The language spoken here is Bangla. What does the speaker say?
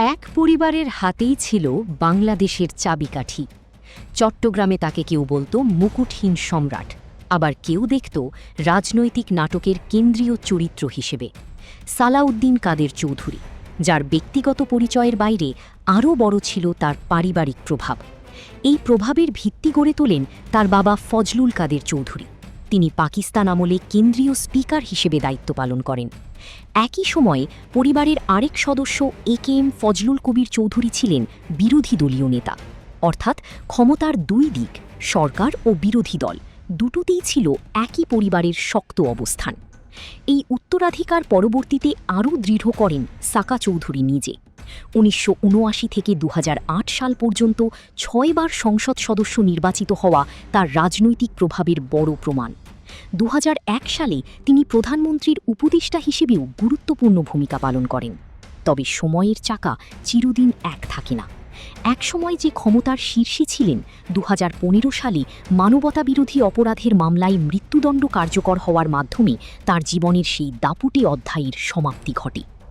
এক পরিবারের হাতেই ছিল বাংলাদেশের চাবিকাঠি। চট্টগ্রামে তাকে কেউ বলতো মুকুটহীন সম্রাট, আবার কেউ দেখত রাজনৈতিক নাটকের কেন্দ্রীয় চরিত্র হিসেবে সালাউদ্দিন কাদের চৌধুরী, যার ব্যক্তিগত পরিচয়ের বাইরে আরও বড় ছিল তার পারিবারিক প্রভাব। এই প্রভাবের ভিত্তি গড়ে তোলেন তার বাবা ফজলুল কাদের চৌধুরী। তিনি পাকিস্তান আমলে কেন্দ্রীয় স্পিকার হিসেবে দায়িত্ব পালন করেন। একই সময়ে পরিবারের আরেক সদস্য এ.কে.এম. ফজলুল কবির চৌধুরী ছিলেন বিরোধী দলীয় নেতা, অর্থাৎ ক্ষমতার দুই দিক, সরকার ও বিরোধী দল দুটোতেই ছিল একই পরিবারের শক্ত অবস্থান। এই উত্তরাধিকার পরবর্তীতে আরও দৃঢ় করেন সাকা চৌধুরী নিজে। ১৯৭৯ থেকে ২০০৮ সাল পর্যন্ত ৬ বার সংসদ সদস্য নির্বাচিত হওয়া তার রাজনৈতিক প্রভাবের বড় প্রমাণ। ২০০১ সালে তিনি প্রধানমন্ত্রীর উপদেষ্টা হিসেবেও গুরুত্বপূর্ণ ভূমিকা পালন করেন। তবে সময়ের চাকা চিরদিন এক থাকে না। একসময় যে ক্ষমতার শীর্ষে ছিলেন, ২০১৫ সালে মানবতাবিরোধী অপরাধের মামলায় মৃত্যুদণ্ড কার্যকর হওয়ার মাধ্যমে তার জীবনের সেই দাপুটে অধ্যায়ের সমাপ্তি ঘটে।